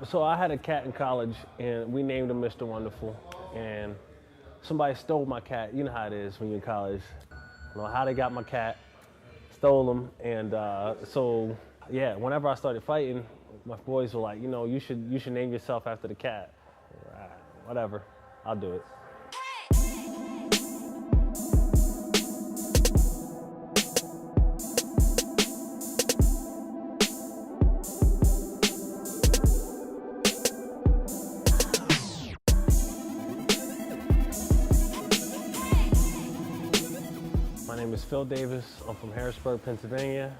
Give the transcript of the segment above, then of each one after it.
So I had a cat in college, and we named him Mr. Wonderful. And somebody stole my cat. You know how it is when you're in college. I don't know how they got my cat, stole him, and so yeah. Whenever I started fighting, my boys were like, you should name yourself after the cat. All right, whatever, I'll do it. My name is Phil Davis. I'm from Harrisburg, Pennsylvania.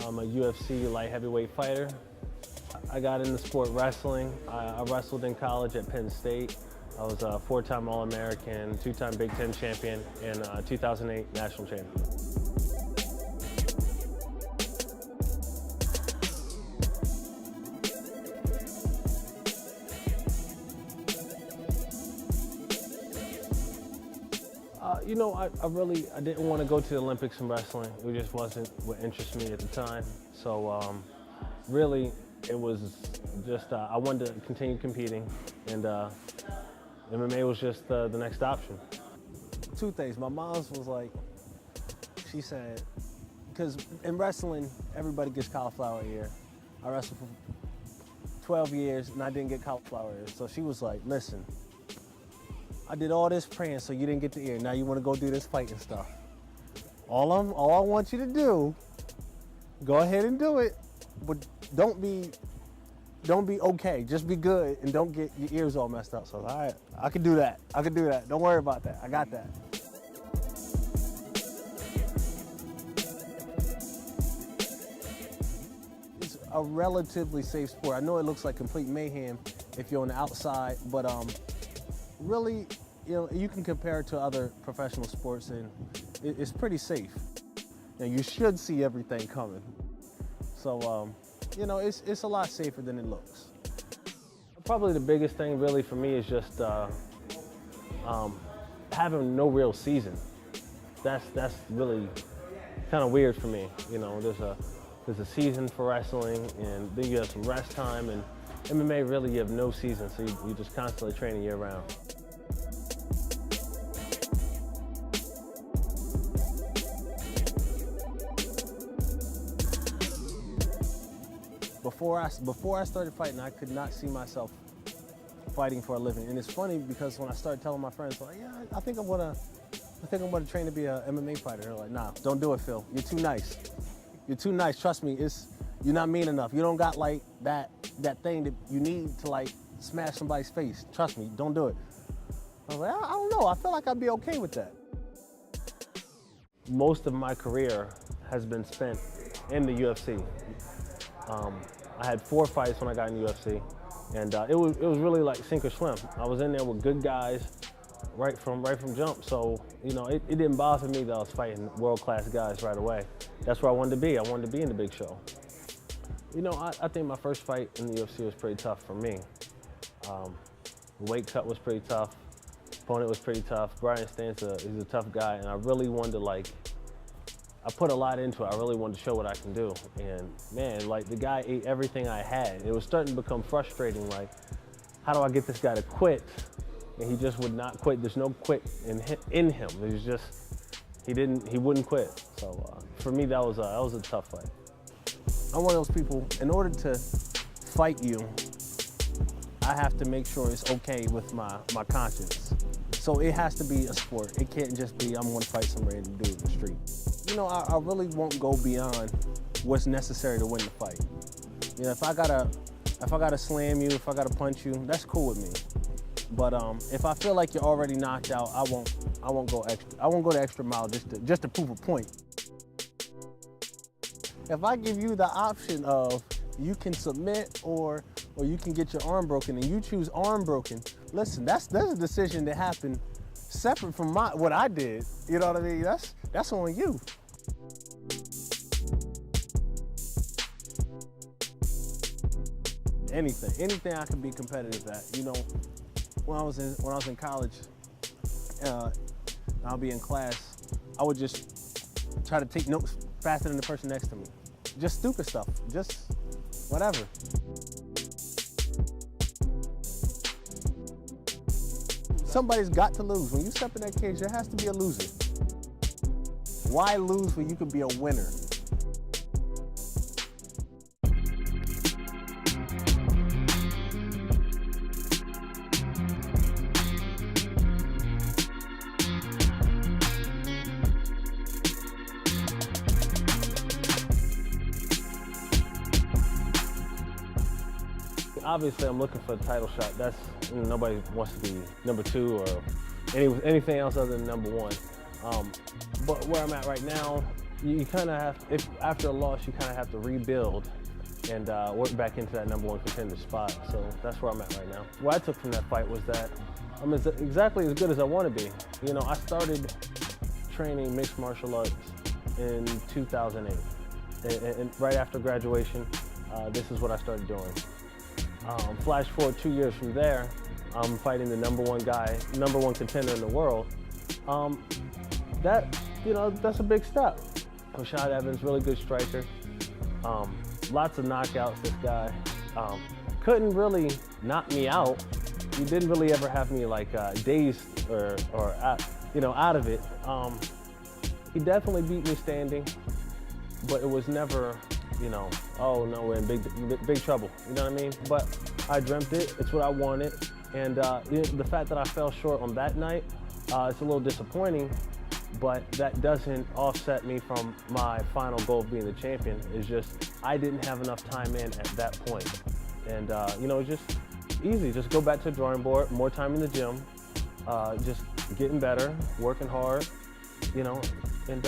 I'm a UFC light heavyweight fighter. I got into sport wrestling. I wrestled in college at Penn State. I was a 4-time All-American, 2-time Big Ten champion, and 2008 national champion. I didn't want to go to the Olympics in wrestling. It just wasn't what interested me at the time. So really, it was just, I wanted to continue competing, and MMA was just the next option. Two things. My mom was like, she said, because in wrestling, everybody gets cauliflower ear. I wrestled for 12 years and I didn't get cauliflower ear. So she was like, listen, I did all this praying so you didn't get the ear. Now you want to go do this fighting stuff. All I want you to do, go ahead and do it, but don't be okay. Just be good and don't get your ears all messed up. So all right, I can do that. I can do that. Don't worry about that. I got that. It's a relatively safe sport. I know it looks like complete mayhem if you're on the outside, but really, you can compare it to other professional sports, and it's pretty safe. And you should see everything coming. So, it's a lot safer than it looks. Probably the biggest thing really for me is just having no real season. That's really kind of weird for me. There's a season for wrestling, and then you have some rest time, and MMA really you have no season, so you're just constantly training year round. Before I started fighting, I could not see myself fighting for a living. And it's funny because when I started telling my friends, like, yeah, I think I'm gonna train to be an MMA fighter. They're like, nah, don't do it, Phil. You're too nice. You're too nice. Trust me, you're not mean enough. You don't got like that thing that you need to like smash somebody's face. Trust me, don't do it. I was like, I don't know. I feel like I'd be okay with that. Most of my career has been spent in the UFC. I had 4 fights when I got in the UFC, and it was really like sink or swim. I was in there with good guys right from jump. So it didn't bother me that I was fighting world-class guys right away. That's where I wanted to be. I wanted to be in the big show. I think my first fight in the UFC was pretty tough for me. The weight cut was pretty tough. Opponent was pretty tough. Brian Stanza, he's a tough guy, and I really wanted to I put a lot into it. I really wanted to show what I can do. And man, the guy ate everything I had. It was starting to become frustrating. How do I get this guy to quit? And he just would not quit. There's no quit in him. There's just, he wouldn't quit. So for me, that was a tough fight. I'm one of those people, in order to fight you, I have to make sure it's okay with my conscience. So it has to be a sport. It can't just be, I'm gonna fight some random dude in the street. I really won't go beyond what's necessary to win the fight. If I gotta slam you, if I gotta punch you, that's cool with me. But if I feel like you're already knocked out, I won't go extra. I won't go the extra mile just to prove a point. If I give you the option of you can submit or you can get your arm broken, and you choose arm broken, listen, that's a decision that happened separate from what I did. You know what I mean? That's on you. Anything I can be competitive at. When I was in college, I'll be in class, I would just try to take notes faster than the person next to me. Just stupid stuff, just whatever. Somebody's got to lose. When you step in that cage, there has to be a loser. Why lose when you could be a winner? Obviously, I'm looking for a title shot. That's, nobody wants to be number 2 or anything else other than number 1. But where I'm at right now, you kind of have, after a loss, you kind of have to rebuild and work back into that number 1 contender spot. So that's where I'm at right now. What I took from that fight was that I'm exactly as good as I want to be. You know, I started training mixed martial arts in 2008, and right after graduation, this is what I started doing. Flash forward 2 years from there, I'm fighting the number 1 contender in the world. That's a big step. Rashad Evans, really good striker. Lots of knockouts, this guy. Couldn't really knock me out. He didn't really ever have me like dazed or out of it. He definitely beat me standing, but it was never, oh no, we're in big trouble, you know what I mean? But I dreamt it, it's what I wanted, and the fact that I fell short on that night, it's a little disappointing, but that doesn't offset me from my final goal of being the champion. It's just, I didn't have enough time in at that point. And it's just easy, just go back to the drawing board, more time in the gym, just getting better, working hard, and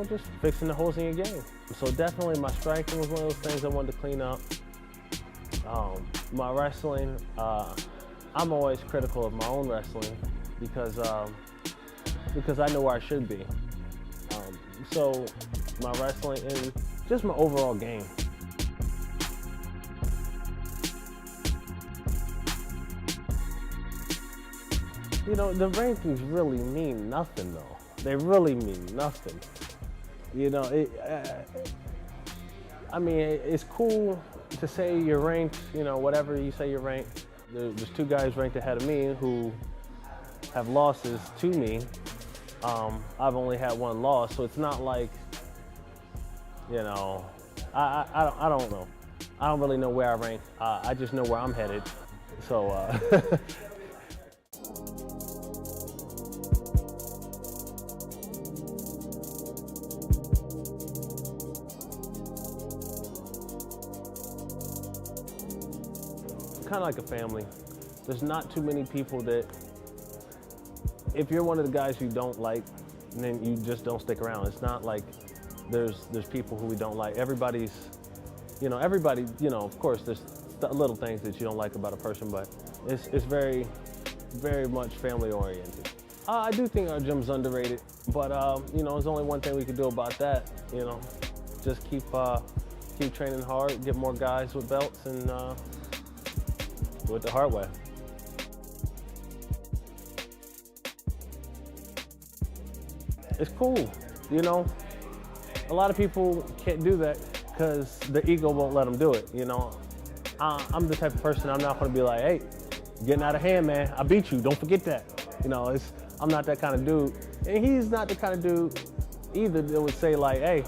just fixing the holes in your game. So definitely my striking was one of those things I wanted to clean up. My wrestling, I'm always critical of my own wrestling because I know where I should be. So my wrestling and just my overall game. The rankings really mean nothing though. They really mean nothing. It's cool to say you're ranked, whatever you say you're ranked. There's 2 guys ranked ahead of me who have losses to me. I've only had 1 loss, so it's not like, I don't know. I don't really know where I rank. I just know where I'm headed. So, kind of like a family. There's not too many people that, if you're one of the guys you don't like, then you just don't stick around. It's not like there's people who we don't like. Everybody, of course, there's little things that you don't like about a person, but it's very, very much family oriented. I do think our gym's underrated, but there's only one thing we can do about that. Just keep training hard, get more guys with belts, and do it the hard way. It's cool, A lot of people can't do that because the ego won't let them do it, I'm the type of person, I'm not gonna be like, hey, getting out of hand, man, I beat you, don't forget that. I'm not that kind of dude. And he's not the kind of dude either that would say like, hey,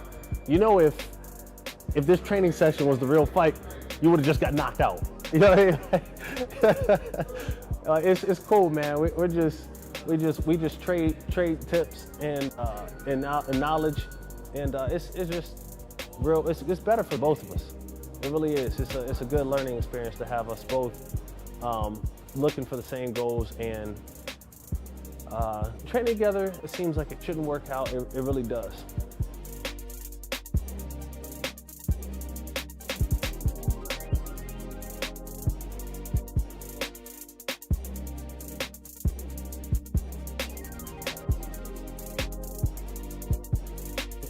if this training session was the real fight, you would have just got knocked out. You know what I mean? It's cool, man. We just trade tips and knowledge, and it's just real. It's better for both of us. It really is. It's a good learning experience to have us both looking for the same goals and training together. It seems like it shouldn't work out. It really does.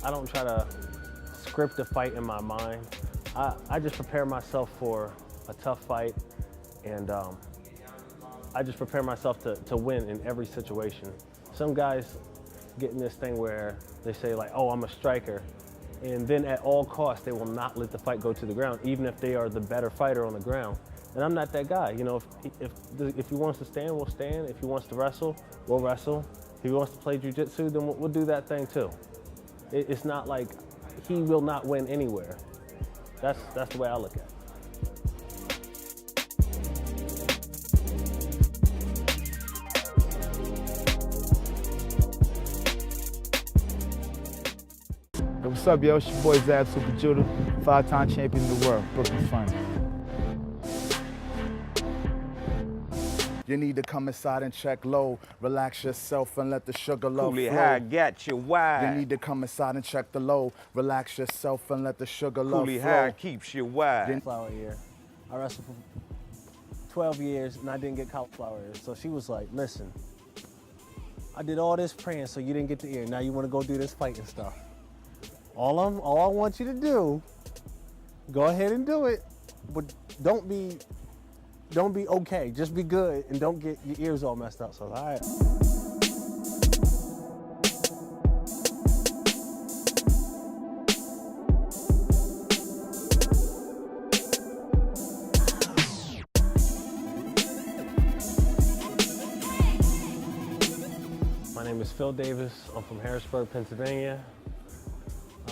I don't try to script a fight in my mind. I just prepare myself for a tough fight, and I just prepare myself to win in every situation. Some guys get in this thing where they say like, oh, I'm a striker, and then at all costs, they will not let the fight go to the ground, even if they are the better fighter on the ground. And I'm not that guy. You know, if he wants to stand, we'll stand. If he wants to wrestle, we'll wrestle. If he wants to play jiu-jitsu, then we'll do that thing too. It's not like he will not win anywhere. That's the way I look at it. Hey, what's up, yo? It's your boy Zab Super Judah, 5-time champion of the world, Brooklyn Finest. You need to come inside and check low. Relax yourself and let the sugar love Coolie flow. high, got you wide. You need to come inside and check the low. Relax yourself and let the sugar love Coolie flow. high keeps you wide. Cauliflower ear. I wrestled for 12 years and I didn't get cauliflower ear. So she was like, listen, I did all this praying so you didn't get the ear. Now you want to go do this fighting stuff. All I want you to do, go ahead and do it, but don't be okay. Just be good and don't get your ears all messed up. So all right. My name is Phil Davis. I'm from Harrisburg, Pennsylvania.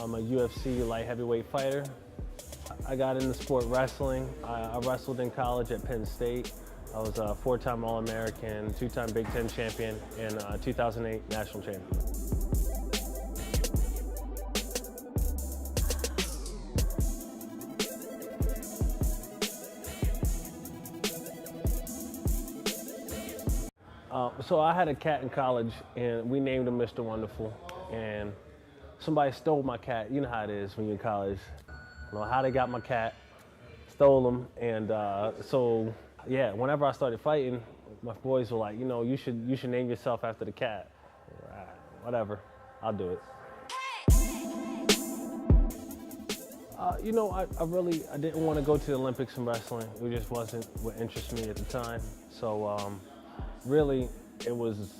I'm a UFC light heavyweight fighter. I got into sport wrestling. I wrestled in college at Penn State. I was a 4-time All-American, 2-time Big Ten champion, and 2008 national champion. So I had a cat in college, and we named him Mr. Wonderful. And somebody stole my cat. You know how it is when you're in college. I don't know how they got my cat, stole him, and so yeah. Whenever I started fighting, my boys were like, you know, you should name yourself after the cat. All right, whatever, I'll do it. You know, I didn't want to go to the Olympics in wrestling. It just wasn't what interested me at the time. So really, it was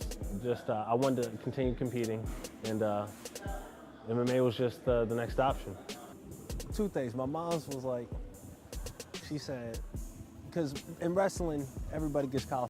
just I wanted to continue competing, and MMA was just the next option. Two things. My mom's was like, she said, because in wrestling, everybody gets cauliflower.